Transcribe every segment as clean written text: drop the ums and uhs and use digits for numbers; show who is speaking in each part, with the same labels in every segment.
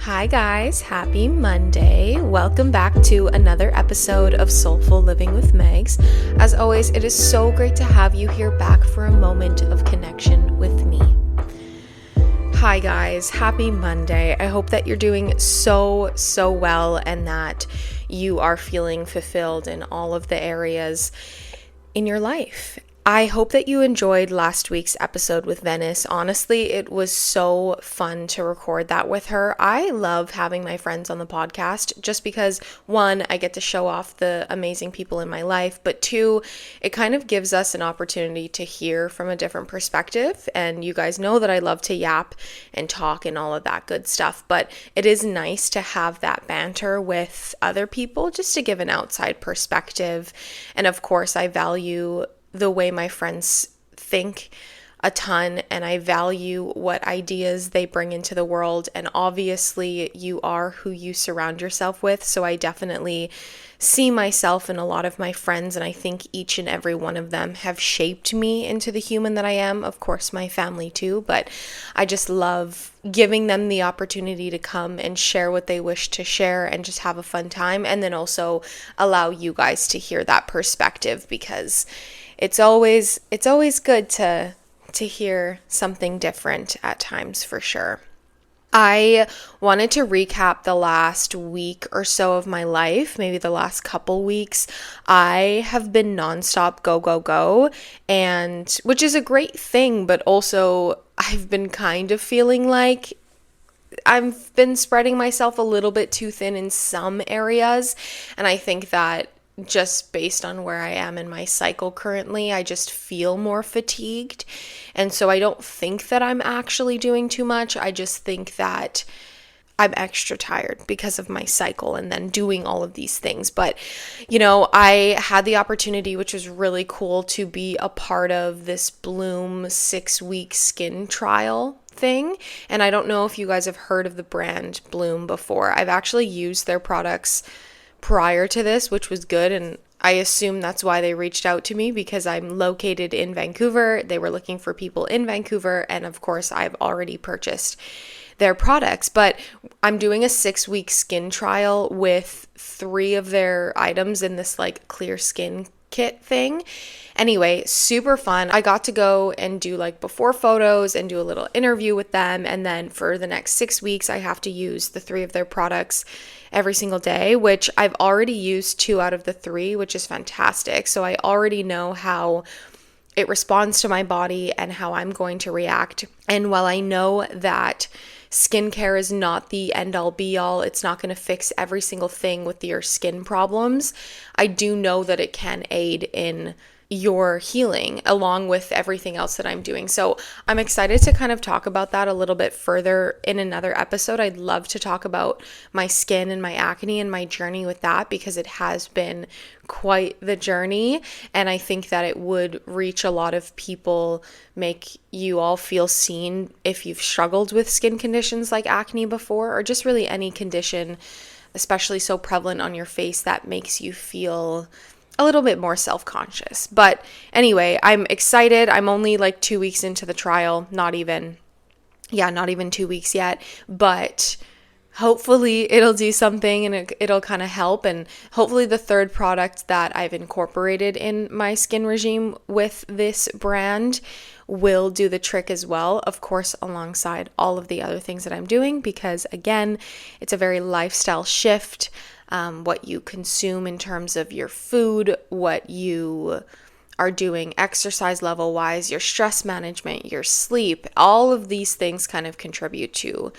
Speaker 1: Hi guys, happy Monday. Welcome back to another episode of Soulful Living with Megs. As always, it is so great to have you here back for a moment of connection with me. Hi guys, happy Monday. I hope that you're doing so well and that you are feeling fulfilled in all of the areas in your life. I hope that you enjoyed last week's episode with Venice. Honestly, it was so fun to record that with her. I love having my friends on the podcast just because, one, I get to show off the amazing people in my life, but two, it kind of gives us an opportunity to hear from a different perspective. And you guys know that I love to yap and talk and all of that good stuff, but it is nice to have that banter with other people just to give an outside perspective. And of course, I value the way my friends think a ton, and I value what ideas they bring into the world. And obviously you are who you surround yourself with, so I definitely see myself in a lot of my friends, and I think each and every one of them have shaped me into the human that I am. Of course, my family too, but I just love giving them the opportunity to come and share what they wish to share and just have a fun time, and then also allow you guys to hear that perspective, because it's always good to hear something different at times, for sure. I wanted to recap the last week or so of my life, maybe the last couple weeks. I have been nonstop go, and which is a great thing, but also I've been kind of feeling like I've been spreading myself a little bit too thin in some areas, and I think that just based on where I am in my cycle currently, I just feel more fatigued. And so I don't think that I'm actually doing too much. I just think that I'm extra tired because of my cycle and then doing all of these things. But, I had the opportunity, which was really cool, to be a part of this Bloom 6-week skin trial thing. And I don't know if you guys have heard of the brand Bloom before. I've actually used their products prior to this, which was good, and I assume that's why they reached out to me, because I'm located in Vancouver. They were looking for people in Vancouver, and of course I've already purchased their products. But I'm doing a 6-week skin trial with 3 of their items in this clear skin kit thing. Anyway, super fun. I got to go and do before photos and do a little interview with them, and then for the next 6 weeks I have to use the 3 of their products every single day, which I've already used 2 out of the 3, which is fantastic. So I already know how it responds to my body and how I'm going to react. And while I know that skincare is not the end-all be-all, it's not going to fix every single thing with your skin problems, I do know that it can aid in your healing along with everything else that I'm doing. So I'm excited to kind of talk about that a little bit further in another episode. I'd love to talk about my skin and my acne and my journey with that, because it has been quite the journey, and I think that it would reach a lot of people, make you all feel seen if you've struggled with skin conditions like acne before, or just really any condition, especially so prevalent on your face, that makes you feel a little bit more self-conscious. But anyway, I'm excited. I'm only 2 weeks into the trial, not even 2 weeks yet, but hopefully it'll do something and it'll kind of help. And hopefully the 3rd product that I've incorporated in my skin regime with this brand will do the trick as well, of course, alongside all of the other things that I'm doing, because again, it's a very lifestyle shift. What you consume in terms of your food, what you are doing exercise level wise, your stress management, your sleep, all of these things kind of contribute to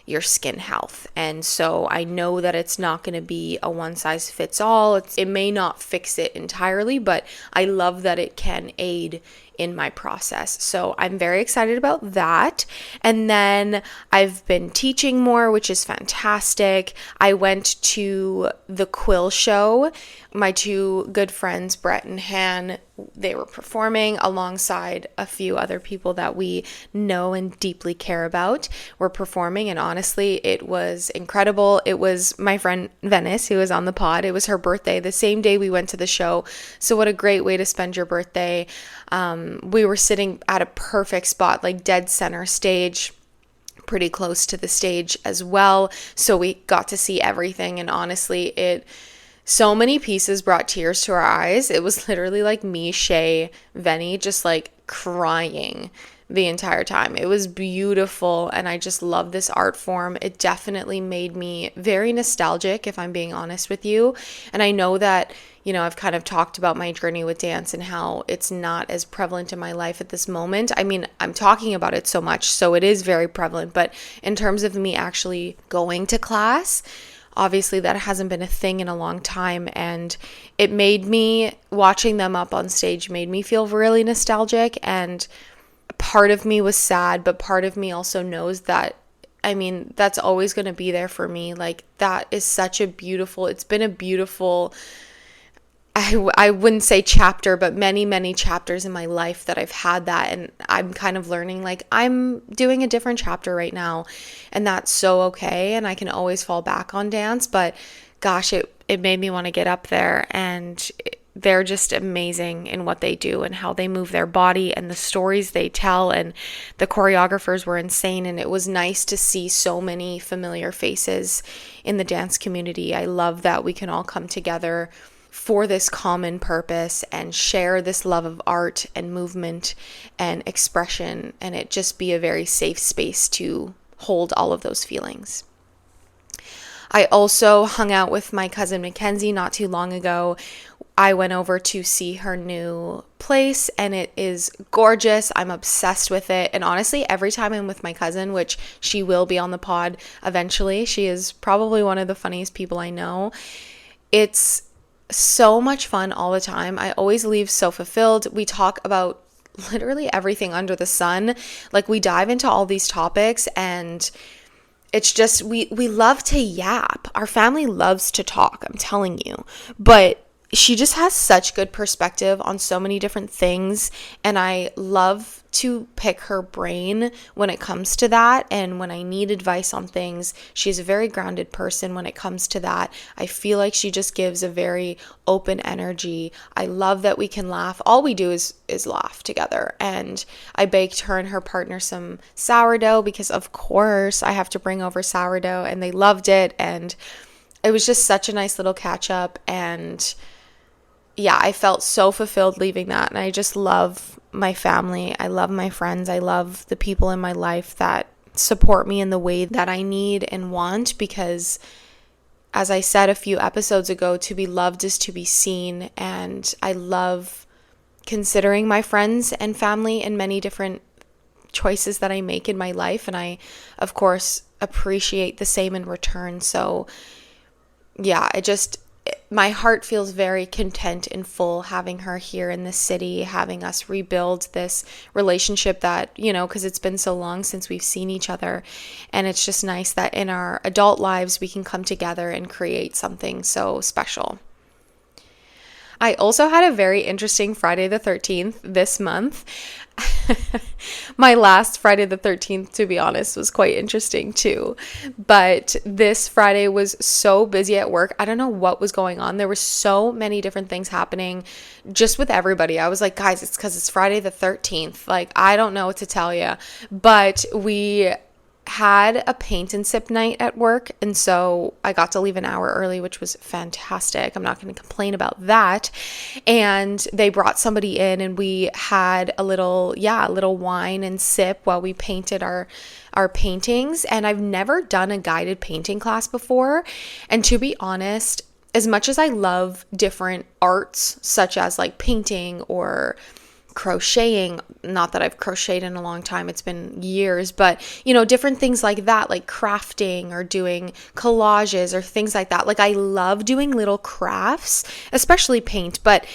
Speaker 1: your skin health. And so I know that it's not going to be a one size fits all. It may not fix it entirely, but I love that it can aid in my process. So I'm very excited about that. And then I've been teaching more, which is fantastic. I went to the Quill show. My 2 good friends, Brett and Han, they were performing alongside a few other people that we know and deeply care about, were performing. And honestly, it was incredible. It was my friend Venice who was on the pod. It was her birthday the same day we went to the show. So what a great way to spend your birthday. We were sitting at a perfect spot, dead center stage. pretty close to the stage as well. So we got to see everything. And honestly, so many pieces brought tears to our eyes. It was literally like me, Shay, Venny, just like crying the entire time. It was beautiful, and I just love this art form. It definitely made me very nostalgic, if I'm being honest with you. And I know that, I've kind of talked about my journey with dance and how it's not as prevalent in my life at this moment. I mean, I'm talking about it so much, so it is very prevalent, but in terms of me actually going to class, obviously that hasn't been a thing in a long time, and it made me, watching them up on stage, made me feel really nostalgic, and part of me was sad, but part of me also knows that, that's always going to be there for me. Like, that is such it's been a beautiful, I wouldn't say chapter, but many, many chapters in my life that I've had that. And I'm kind of learning, like, I'm doing a different chapter right now, and that's so okay. And I can always fall back on dance, but gosh, it made me want to get up there. And they're just amazing in what they do and how they move their body and the stories they tell. And the choreographers were insane. And it was nice to see so many familiar faces in the dance community. I love that we can all come together for this common purpose and share this love of art and movement and expression, and it just be a very safe space to hold all of those feelings. I also hung out with my cousin Mackenzie not too long ago. I went over to see her new place, and it is gorgeous. I'm obsessed with it. And honestly, every time I'm with my cousin, which she will be on the pod eventually, she is probably one of the funniest people I know. It's so much fun all the time. I always leave so fulfilled. We talk about literally everything under the sun. Like, we dive into all these topics, and it's just, we love to yap. Our family loves to talk, I'm telling you. But she just has such good perspective on so many different things, and I love to pick her brain when it comes to that. And when I need advice on things, she's a very grounded person when it comes to that. I feel like she just gives a very open energy. I love that we can laugh. All we do is laugh together. And I baked her and her partner some sourdough because, of course, I have to bring over sourdough, and they loved it. And it was just such a nice little catch up. And yeah, I felt so fulfilled leaving that. And I just love my family. I love my friends. I love the people in my life that support me in the way that I need and want, because as I said a few episodes ago, to be loved is to be seen. And I love considering my friends and family in many different choices that I make in my life. And I, of course, appreciate the same in return. So yeah, my heart feels very content and full having her here in this city, having us rebuild this relationship that, because it's been so long since we've seen each other. And it's just nice that in our adult lives, we can come together and create something so special. I also had a very interesting Friday the 13th this month. My last Friday the 13th, to be honest, was quite interesting too. But this Friday was so busy at work. I don't know what was going on. There were so many different things happening just with everybody. I was like, guys, it's because it's Friday the 13th. Like, I don't know what to tell you. But we had a paint and sip night at work, and so I got to leave an hour early, which was fantastic. I'm not going to complain about that. And they brought somebody in, and we had a little wine and sip while we painted our paintings. And I've never done a guided painting class before, and to be honest, as much as I love different arts such as like painting or crocheting, not that I've crocheted in a long time, it's been years, but different things like that, like crafting or doing collages or things like that. Like, I love doing little crafts, especially paint, but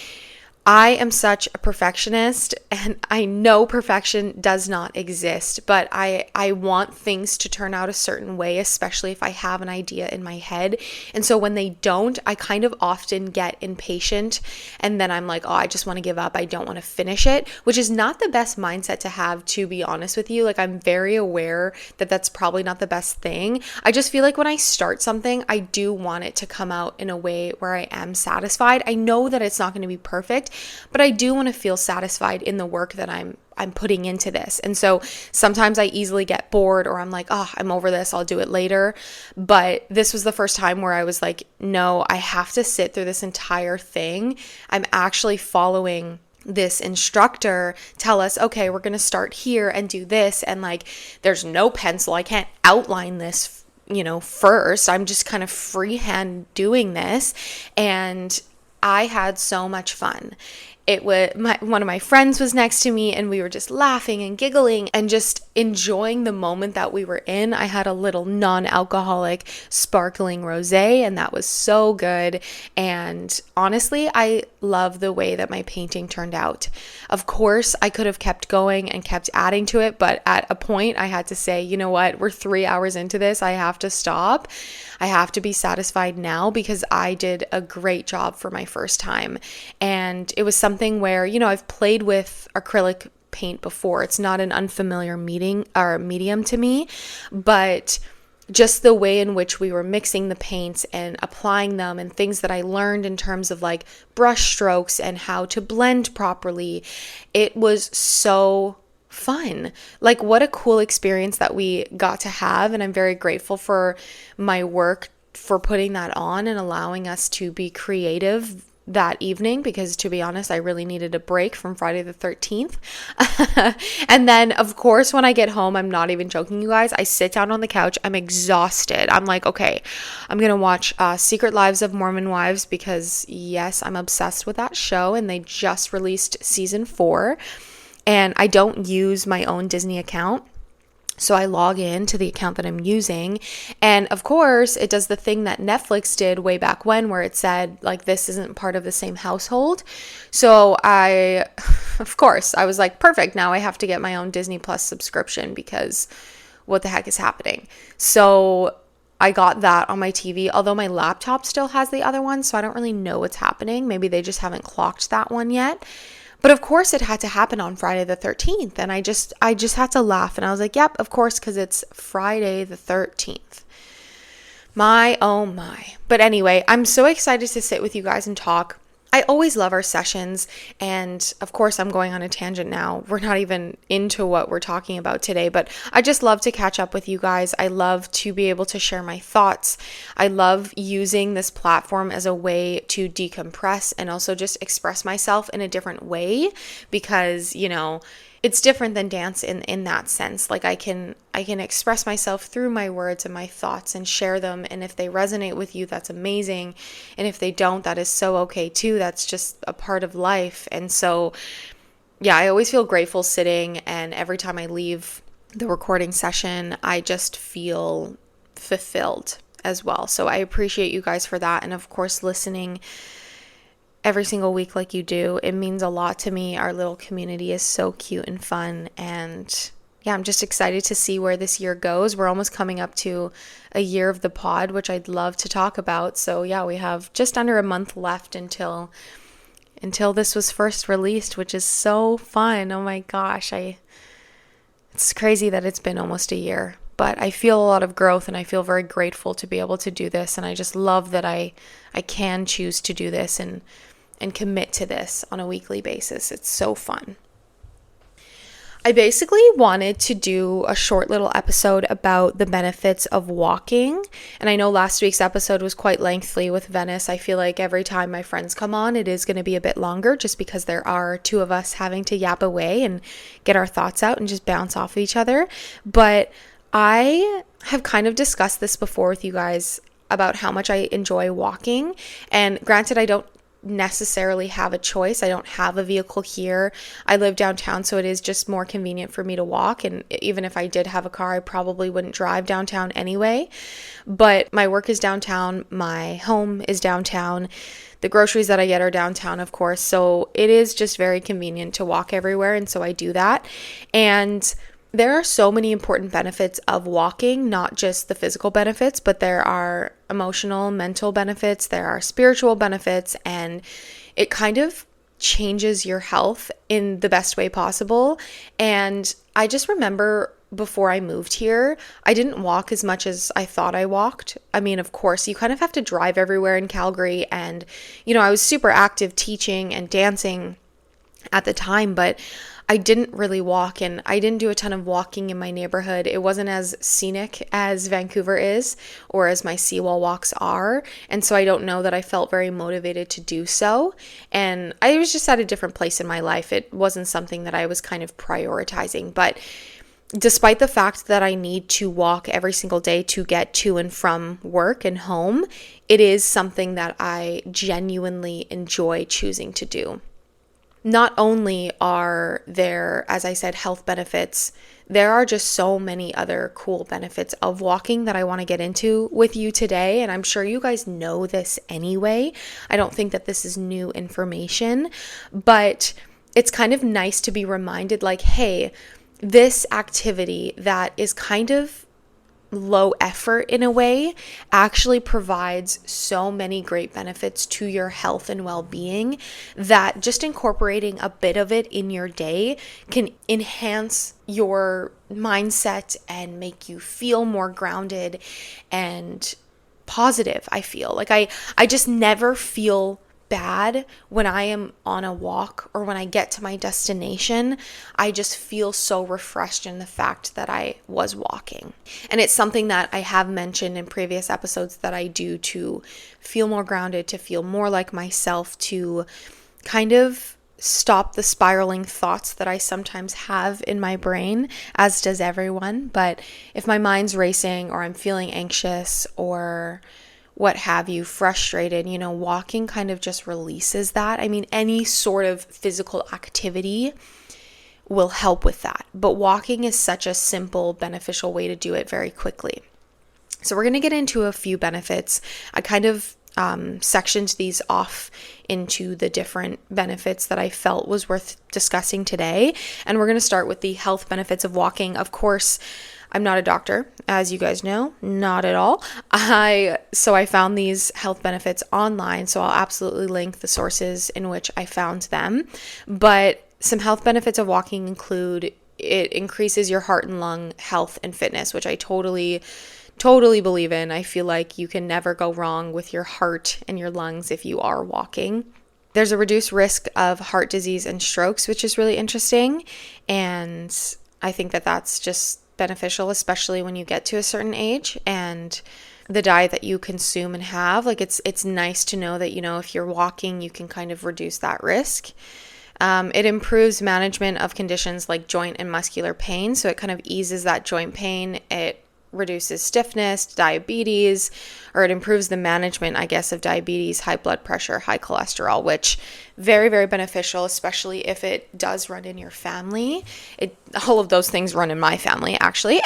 Speaker 1: I am such a perfectionist, and I know perfection does not exist, but I want things to turn out a certain way, especially if I have an idea in my head. And so when they don't, I kind of often get impatient, and then I'm like, oh, I just want to give up. I don't want to finish it, which is not the best mindset to have, to be honest with you. Like, I'm very aware that that's probably not the best thing. I just feel like when I start something, I do want it to come out in a way where I am satisfied. I know that it's not going to be perfect, but I do want to feel satisfied in the work that I'm putting into this. And so sometimes I easily get bored, or I'm like, oh, I'm over this, I'll do it later. But this was the first time where I was like, no, I have to sit through this entire thing. I'm actually following this instructor tell us, okay, we're going to start here and do this. And like, there's no pencil. I can't outline this, first. I'm just kind of freehand doing this. And I had so much fun. It was one of my friends was next to me, and we were just laughing and giggling and just enjoying the moment that we were in. I had a little non-alcoholic sparkling rosé, and that was so good. And honestly, I love the way that my painting turned out. Of course, I could have kept going and kept adding to it, but at a point I had to say, you know what, we're 3 hours into this. I have to stop. I have to be satisfied now, because I did a great job for my first time. And it was something where, I've played with acrylic paint before. It's not an unfamiliar medium to me, but just the way in which we were mixing the paints and applying them, and things that I learned in terms of like brush strokes and how to blend properly, it was so fun. Like, what a cool experience that we got to have. And I'm very grateful for my work for putting that on and allowing us to be creative that evening, because to be honest, I really needed a break from Friday the 13th. And then of course, when I get home, I'm not even joking, you guys, I sit down on the couch, I'm exhausted. I'm like, okay, I'm going to watch Secret Lives of Mormon Wives, because yes, I'm obsessed with that show, and they just released season 4. And I don't use my own Disney account, so I log in to the account that I'm using. And of course, it does the thing that Netflix did way back when, where it said, like, this isn't part of the same household. So of course, I was like, perfect. Now I have to get my own Disney Plus subscription, because what the heck is happening? So I got that on my TV, although my laptop still has the other one, so I don't really know what's happening. Maybe they just haven't clocked that one yet. But of course it had to happen on Friday the 13th. And I just had to laugh. And I was like, yep, of course, because it's Friday the 13th. My, oh my. But anyway, I'm so excited to sit with you guys and talk. I always love our sessions. And of course, I'm going on a tangent now. We're not even into what we're talking about today, but I just love to catch up with you guys. I love to be able to share my thoughts. I love using this platform as a way to decompress and also just express myself in a different way, because, it's different than dance in that sense. Like, I can express myself through my words and my thoughts and share them. And if they resonate with you, that's amazing. And if they don't, that is so okay too. That's just a part of life. And so, yeah, I always feel grateful sitting. And every time I leave the recording session, I just feel fulfilled as well. So I appreciate you guys for that. And of course, listening every single week like you do. It means a lot to me. Our little community is so cute and fun. And yeah, I'm just excited to see where this year goes. We're almost coming up to a year of the pod, which I'd love to talk about. So yeah, we have just under a month left until this was first released, which is so fun. Oh my gosh. It's crazy that it's been almost a year, but I feel a lot of growth, and I feel very grateful to be able to do this. And I just love that I can choose to do this and commit to this on a weekly basis. It's so fun. I basically wanted to do a short little episode about the benefits of walking. And I know last week's episode was quite lengthy with Venice. I feel like every time my friends come on, it is going to be a bit longer, just because there are two of us having to yap away and get our thoughts out and just bounce off of each other. But I have kind of discussed this before with you guys about how much I enjoy walking. And granted, I don't necessarily have a choice. I don't have a vehicle here. I live downtown, so it is just more convenient for me to walk. And even if I did have a car, I probably wouldn't drive downtown anyway. But my work is downtown. My home is downtown. The groceries that I get are downtown, of course. So it is just very convenient to walk everywhere. And so I do that. And there are so many important benefits of walking, not just the physical benefits, but there are emotional, mental benefits, there are spiritual benefits, and it kind of changes your health in the best way possible. And I just remember before I moved here, I didn't walk as much as I thought I walked. I mean, of course, you kind of have to drive everywhere in Calgary. And, I was super active teaching and dancing at the time, but I didn't really walk, and I didn't do a ton of walking in my neighborhood. It wasn't as scenic as Vancouver is, or as my seawall walks are. And so I don't know that I felt very motivated to do so. And I was just at a different place in my life. It wasn't something that I was kind of prioritizing. But despite the fact that I need to walk every single day to get to and from work and home, it is something that I genuinely enjoy choosing to do. Not only are there, as I said, health benefits, there are just so many other cool benefits of walking that I want to get into with you today. And I'm sure you guys know this anyway. I don't think that this is new information, but it's kind of nice to be reminded, like, hey, this activity that is kind of low effort in a way actually provides so many great benefits to your health and well-being that just incorporating a bit of it in your day can enhance your mindset and make you feel more grounded and positive. I feel like I just never feel bad when I am on a walk or when I get to my destination. I just feel so refreshed in the fact that I was walking. And it's something that I have mentioned in previous episodes that I do to feel more grounded, to feel more like myself, to kind of stop the spiraling thoughts that I sometimes have in my brain, as does everyone. But if my mind's racing or I'm feeling anxious or what have you, frustrated, walking kind of just releases that. I mean, any sort of physical activity will help with that. But walking is such a simple, beneficial way to do it very quickly. So we're going to get into a few benefits. I kind of sectioned these off into the different benefits that I felt was worth discussing today. And we're going to start with the health benefits of walking. Of course, I'm not a doctor, as you guys know, not at all. So I found these health benefits online, so I'll absolutely link the sources in which I found them. But some health benefits of walking include it increases your heart and lung health and fitness, which I totally believe in. I feel like you can never go wrong with your heart and your lungs if you are walking. There's a reduced risk of heart disease and strokes, which is really interesting. And I think that that's just beneficial, especially when you get to a certain age, and the diet that you consume and have. Like it's nice to know that, if you're walking, you can kind of reduce that risk. It improves management of conditions like joint and muscular pain. So it kind of eases that joint pain. It reduces stiffness, diabetes, or it improves the management, I guess, of diabetes, high blood pressure, high cholesterol, which very, very beneficial, especially if it does run in your family. All of those things run in my family, actually.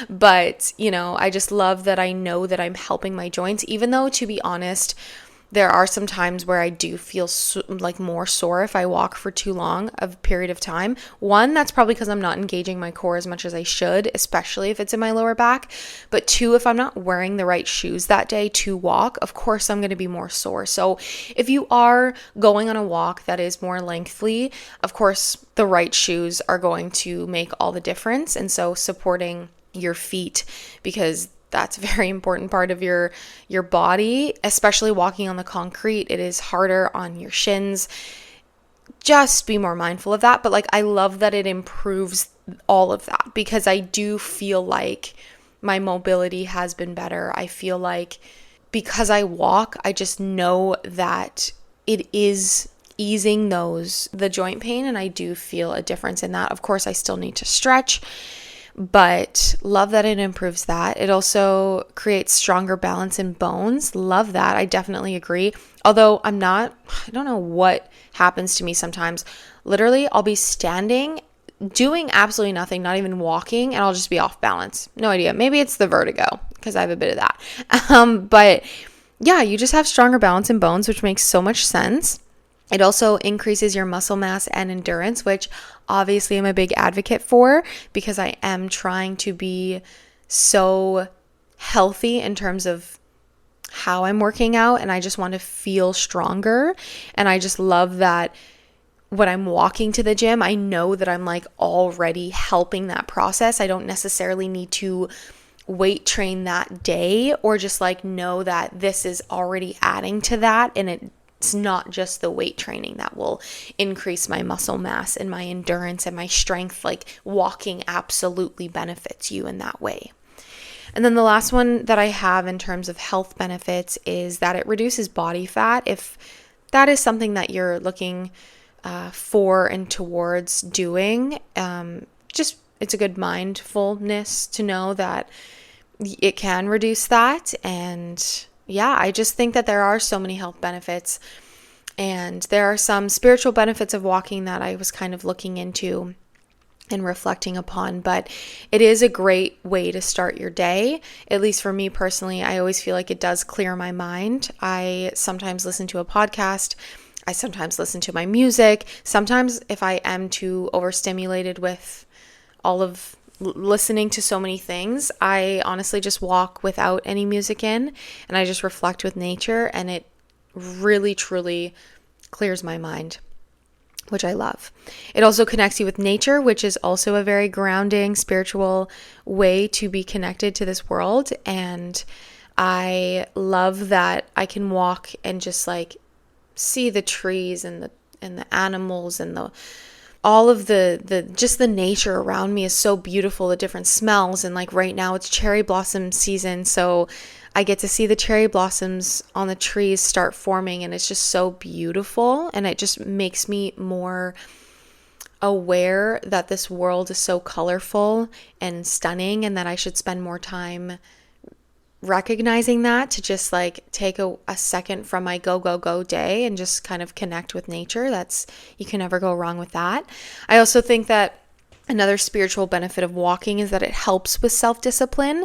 Speaker 1: But, I just love that I know that I'm helping my joints, even though, to be honest, there are some times where I do feel like more sore if I walk for too long of a period of time. One, that's probably because I'm not engaging my core as much as I should, especially if it's in my lower back. But two, if I'm not wearing the right shoes that day to walk, of course I'm going to be more sore. So if you are going on a walk that is more lengthy, of course the right shoes are going to make all the difference. And so supporting your feet, because that's a very important part of your body, especially walking on the concrete. It is harder on your shins. Just be more mindful of that. But I love that it improves all of that, because I do feel like my mobility has been better. I feel like because I walk, I just know that it is easing the joint pain, and I do feel a difference in that. Of course, I still need to stretch, but love that it improves that. It also creates stronger balance in bones. Love that. I definitely agree. Although I don't know what happens to me sometimes. Literally, I'll be standing, doing absolutely nothing, not even walking, and I'll just be off balance. No idea. Maybe it's the vertigo, because I have a bit of that. But yeah, you just have stronger balance in bones, which makes so much sense. It also increases your muscle mass and endurance, which obviously I'm a big advocate for, because I am trying to be so healthy in terms of how I'm working out, and I just want to feel stronger. And I just love that when I'm walking to the gym, I know that I'm like already helping that process. I don't necessarily need to weight train that day, or just like know that this is already adding to that, and it's not just the weight training that will increase my muscle mass and my endurance and my strength. Like walking absolutely benefits you in that way. And then the last one that I have in terms of health benefits is that it reduces body fat. If that is something that you're looking for and towards doing, just it's a good mindfulness to know that it can reduce that. And yeah, I just think that there are so many health benefits, and there are some spiritual benefits of walking that I was kind of looking into and reflecting upon, but it is a great way to start your day. At least for me personally, I always feel like it does clear my mind. I sometimes listen to a podcast. I sometimes listen to my music. Sometimes if I am too overstimulated with all of listening to so many things, I honestly just walk without any music in, and I just reflect with nature, and it really, truly clears my mind, which I love. It also connects you with nature, which is also a very grounding, spiritual way to be connected to this world. And I love that I can walk and just like see the trees and the animals and all of the just the nature around me is so beautiful, the different smells. And like right now it's cherry blossom season, so I get to see the cherry blossoms on the trees start forming, and it's just so beautiful. And it just makes me more aware that this world is so colorful and stunning, and that I should spend more time recognizing that, to just like take a second from my go day and just kind of connect with nature. You can never go wrong with that. I also think that another spiritual benefit of walking is that it helps with self-discipline,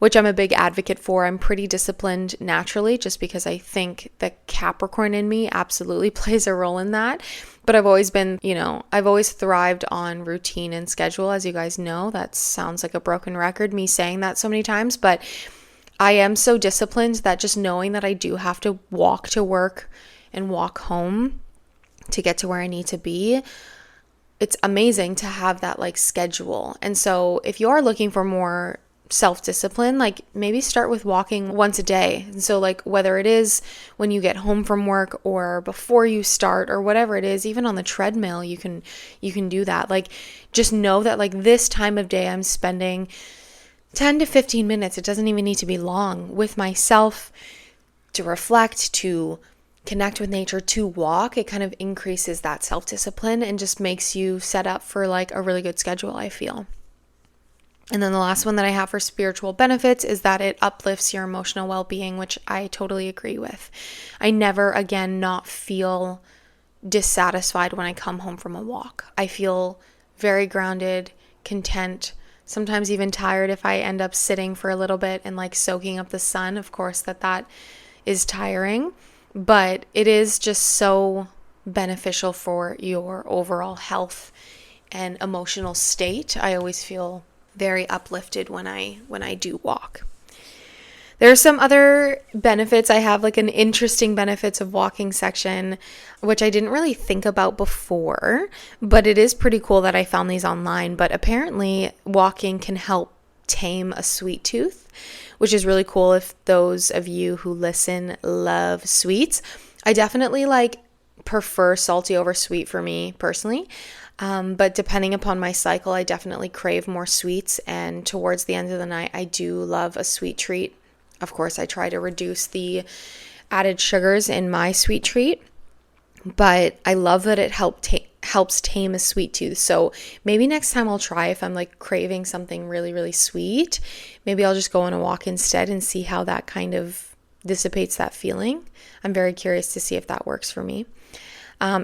Speaker 1: which I'm a big advocate for. I'm pretty disciplined naturally, just because I think the Capricorn in me absolutely plays a role in that. But I've always been, I've always thrived on routine and schedule. As you guys know, that sounds like a broken record, me saying that so many times, but I am so disciplined that just knowing that I do have to walk to work and walk home to get to where I need to be, it's amazing to have that like schedule. And so if you are looking for more self-discipline, like maybe start with walking once a day. And so like whether it is when you get home from work or before you start or whatever it is, even on the treadmill, you can do that. Like just know that like this time of day I'm spending 10 to 15 minutes, it doesn't even need to be long, with myself to reflect, to connect with nature, to walk. It kind of increases that self-discipline and just makes you set up for like a really good schedule, I feel. And then the last one that I have for spiritual benefits is that it uplifts your emotional well-being, which I totally agree with. I never again not feel dissatisfied when I come home from a walk. I feel very grounded, content, sometimes even tired if I end up sitting for a little bit and like soaking up the sun. Of course, that is tiring, but it is just so beneficial for your overall health and emotional state. I always feel very uplifted when I do walk. There are some other benefits. I have like an interesting benefits of walking section, which I didn't really think about before, but it is pretty cool that I found these online. But apparently walking can help tame a sweet tooth, which is really cool if those of you who listen love sweets. I definitely like prefer salty over sweet for me personally. But depending upon my cycle, I definitely crave more sweets. And towards the end of the night, I do love a sweet treat. Of course, I try to reduce the added sugars in my sweet treat, but I love that it helps tame a sweet tooth. So maybe next time I'll try, if I'm like craving something really, really sweet, maybe I'll just go on a walk instead and see how that kind of dissipates that feeling. I'm very curious to see if that works for me.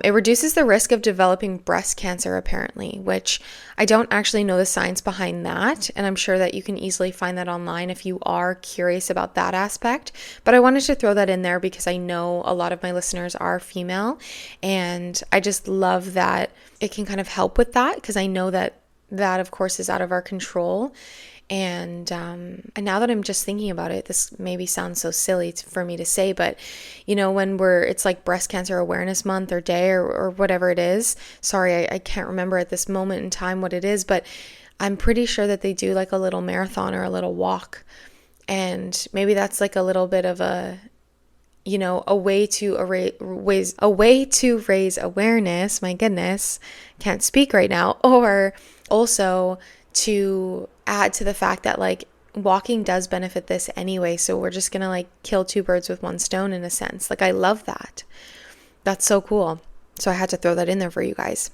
Speaker 1: It reduces the risk of developing breast cancer, apparently, which I don't actually know the science behind that. And I'm sure that you can easily find that online if you are curious about that aspect. But I wanted to throw that in there because I know a lot of my listeners are female. And I just love that it can kind of help with that, because I know that of course is out of our control. And now that I'm just thinking about it, this maybe sounds so silly for me to say, but when it's like Breast Cancer Awareness Month or Day or whatever it is. Sorry, I can't remember at this moment in time what it is, but I'm pretty sure that they do like a little marathon or a little walk. And maybe that's like a little bit of a way to raise awareness. My goodness, can't speak right now. Or also to add to the fact that like walking does benefit this anyway. So we're just going to like kill two birds with one stone in a sense. Like I love that. That's so cool. So I had to throw that in there for you guys.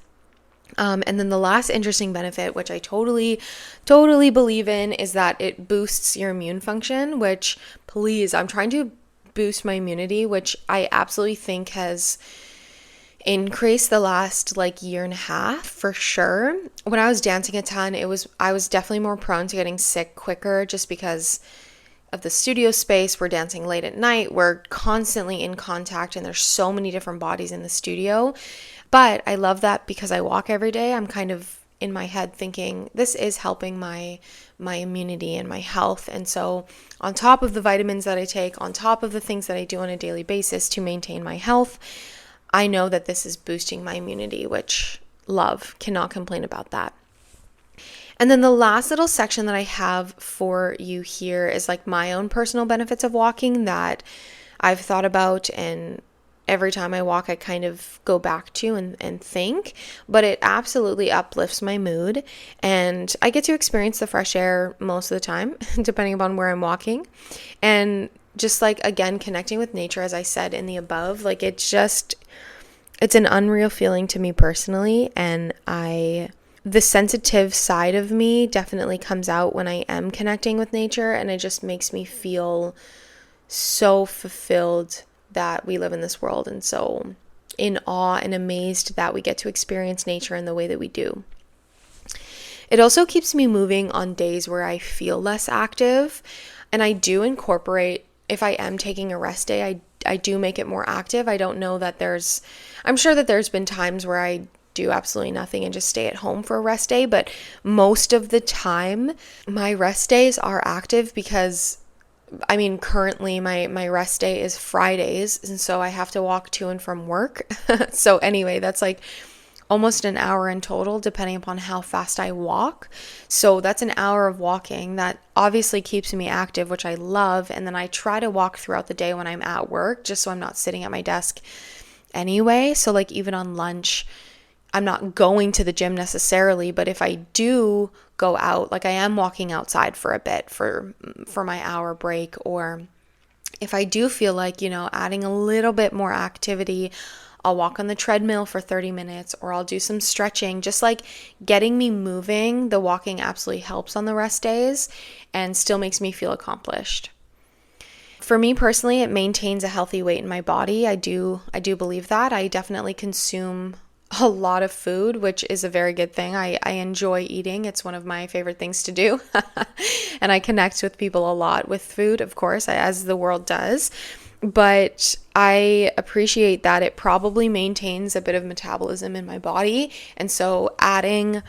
Speaker 1: And then the last interesting benefit, which I totally believe in, is that it boosts your immune function, which please, I'm trying to boost my immunity, which I absolutely think has increased the last like year and a half for sure. When I was dancing a ton, I was definitely more prone to getting sick quicker just because of the studio space. We're dancing late at night. We're constantly in contact and there's so many different bodies in the studio. But I love that because I walk every day. I'm kind of in my head thinking this is helping my immunity and my health. And so on top of the vitamins that I take, on top of the things that I do on a daily basis to maintain my health, I know that this is boosting my immunity, which love, cannot complain about that. And then the last little section that I have for you here is like my own personal benefits of walking that I've thought about, and every time I walk, I kind of go back to and think, but it absolutely uplifts my mood. And I get to experience the fresh air most of the time, depending upon where I'm walking. And just like, again, connecting with nature, as I said in the above, like it's an unreal feeling to me personally. And the sensitive side of me definitely comes out when I am connecting with nature. And it just makes me feel so fulfilled that we live in this world, and so in awe and amazed that we get to experience nature in the way that we do. It also keeps me moving on days where I feel less active, and I do incorporate, if I am taking a rest day, I do make it more active. I don't know that I'm sure that there's been times where I do absolutely nothing and just stay at home for a rest day, but most of the time my rest days are active because currently my rest day is Fridays, and so I have to walk to and from work. So anyway, that's like almost an hour in total, depending upon how fast I walk. So that's an hour of walking that obviously keeps me active, which I love. And then I try to walk throughout the day when I'm at work, just so I'm not sitting at my desk anyway. So like even on lunch, I'm not going to the gym necessarily, but if I do go out, like I am walking outside for a bit for my hour break, or if I do feel like, adding a little bit more activity, I'll walk on the treadmill for 30 minutes, or I'll do some stretching. Just like getting me moving, the walking absolutely helps on the rest days and still makes me feel accomplished. For me personally, it maintains a healthy weight in my body. I do believe that. I definitely consume a lot of food, which is a very good thing. I enjoy eating. It's one of my favorite things to do. And I connect with people a lot with food, of course, as the world does. But I appreciate that it probably maintains a bit of metabolism in my body. And so adding,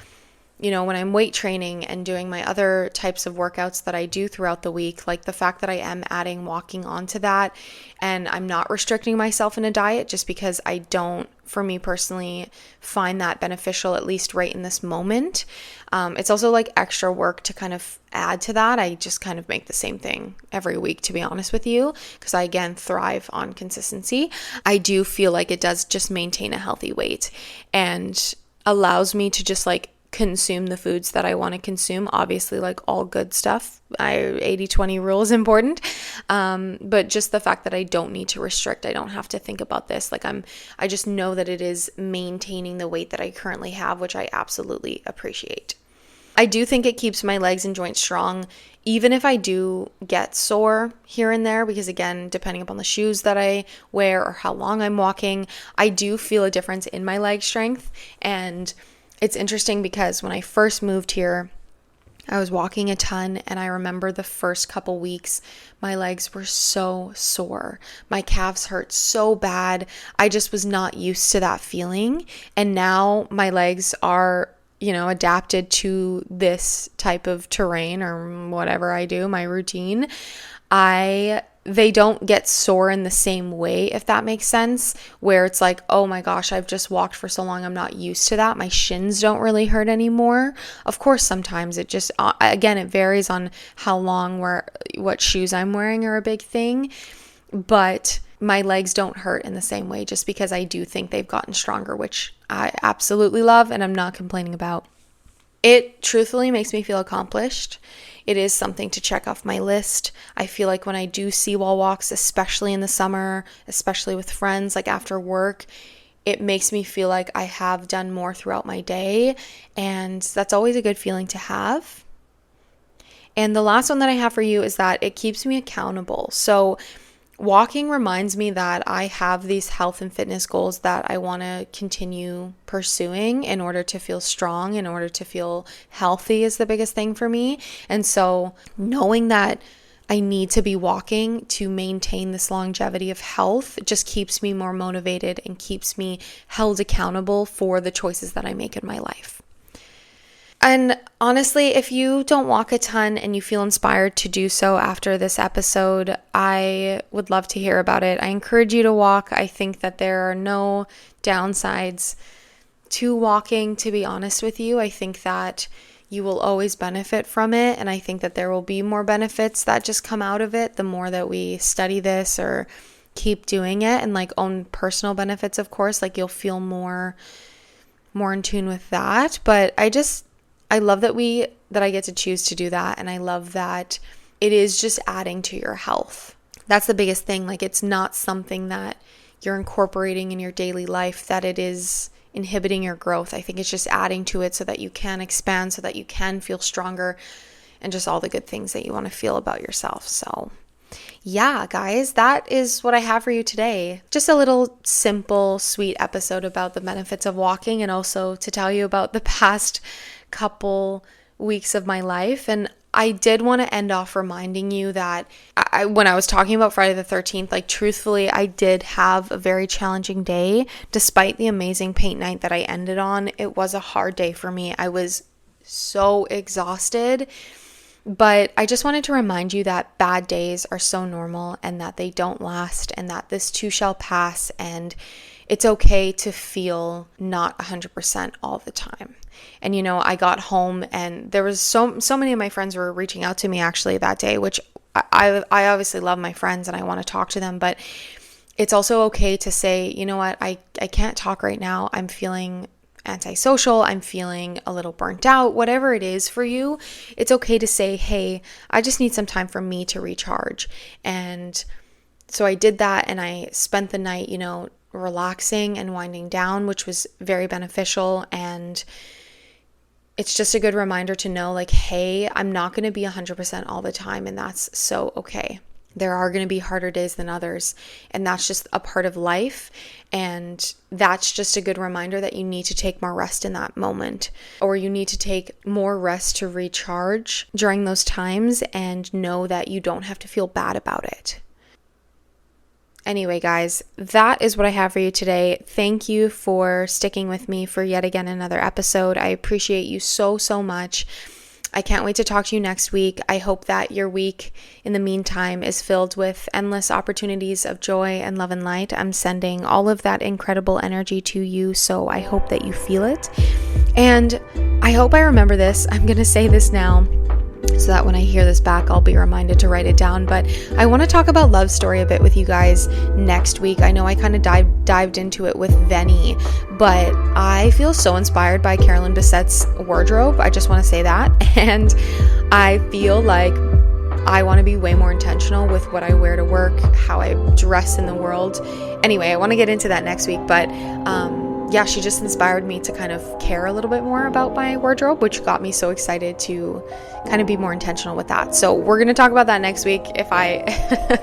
Speaker 1: when I'm weight training and doing my other types of workouts that I do throughout the week, like the fact that I am adding walking onto that, and I'm not restricting myself in a diet just because I don't, for me personally, find that beneficial, at least right in this moment. It's also like extra work to kind of add to that. I just kind of make the same thing every week, to be honest with you, because I, again, thrive on consistency. I do feel like it does just maintain a healthy weight and allows me to just like consume the foods that I want to consume. Obviously, like all good stuff, 80-20 rule is important. But just the fact that I don't need to restrict, I don't have to think about this. Like I just know that it is maintaining the weight that I currently have, which I absolutely appreciate. I do think it keeps my legs and joints strong, even if I do get sore here and there, because again, depending upon the shoes that I wear or how long I'm walking, I do feel a difference in my leg strength. And it's interesting because when I first moved here, I was walking a ton, and I remember the first couple weeks, my legs were so sore. My calves hurt so bad. I just was not used to that feeling. And now my legs are adapted to this type of terrain or whatever I do, my routine, they don't get sore in the same way, if that makes sense, where it's like, oh my gosh, I've just walked for so long, I'm not used to that. My shins don't really hurt anymore. Of course, sometimes it just, again, it varies on how long, what shoes I'm wearing are a big thing, but my legs don't hurt in the same way just because I do think they've gotten stronger, which I absolutely love and I'm not complaining about. It truthfully makes me feel accomplished. It is something to check off my list. I feel like when I do seawall walks, especially in the summer, especially with friends, like after work, it makes me feel like I have done more throughout my day. And that's always a good feeling to have. And the last one that I have for you is that it keeps me accountable. So walking reminds me that I have these health and fitness goals that I want to continue pursuing in order to feel strong, in order to feel healthy is the biggest thing for me. And so knowing that I need to be walking to maintain this longevity of health just keeps me more motivated and keeps me held accountable for the choices that I make in my life. And honestly, if you don't walk a ton and you feel inspired to do so after this episode, I would love to hear about it. I encourage you to walk. I think that there are no downsides to walking, to be honest with you. I think that you will always benefit from it. And I think that there will be more benefits that just come out of it the more that we study this or keep doing it, and like own personal benefits, of course, like you'll feel more in tune with that. But I love that I get to choose to do that. And I love that it is just adding to your health. That's the biggest thing. Like, it's not something that you're incorporating in your daily life, that it is inhibiting your growth. I think it's just adding to it so that you can expand, so that you can feel stronger, and just all the good things that you want to feel about yourself. So yeah, guys, that is what I have for you today. Just a little simple, sweet episode about the benefits of walking, and also to tell you about the past couple weeks of my life. And I did want to end off reminding you that when I was talking about Friday the 13th, like truthfully, I did have a very challenging day. Despite the amazing paint night that I ended on, it was a hard day for me. I was so exhausted. But I just wanted to remind you that bad days are so normal and that they don't last, and that this too shall pass, and it's okay to feel not 100% all the time. And I got home and there was so many of my friends were reaching out to me actually that day, which I obviously love my friends and I want to talk to them, but it's also okay to say, you know what, I can't talk right now. I'm feeling antisocial, I'm feeling a little burnt out, whatever it is for you, it's okay to say, hey, I just need some time for me to recharge. And so I did that, and I spent the night, relaxing and winding down, which was very beneficial. And it's just a good reminder to know, like, hey, I'm not going to be 100% all the time, and that's so okay. There are going to be harder days than others, and that's just a part of life. And that's just a good reminder that you need to take more rest in that moment, or you need to take more rest to recharge during those times, and know that you don't have to feel bad about it. Anyway, guys, that is what I have for you today. Thank you for sticking with me for yet again another episode. I appreciate you so, so much. I can't wait to talk to you next week. I hope that your week in the meantime is filled with endless opportunities of joy and love and light. I'm sending all of that incredible energy to you, so I hope that you feel it. And I hope I remember this. I'm going to say this now, so that when I hear this back, I'll be reminded to write it down. But I want to talk about love story a bit with you guys next week. I know I kind of dived into it with Venny, but I feel so inspired by Carolyn Bissette's wardrobe. I just want to say that. And I feel like I want to be way more intentional with what I wear to work, how I dress in the world. Anyway, I want to get into that next week, but yeah, she just inspired me to kind of care a little bit more about my wardrobe, which got me so excited to kind of be more intentional with that. So we're going to talk about that next week if I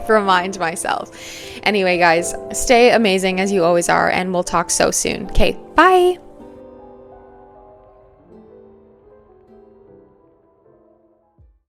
Speaker 1: remind myself. Anyway, guys, stay amazing as you always are, and we'll talk so soon. Okay, bye.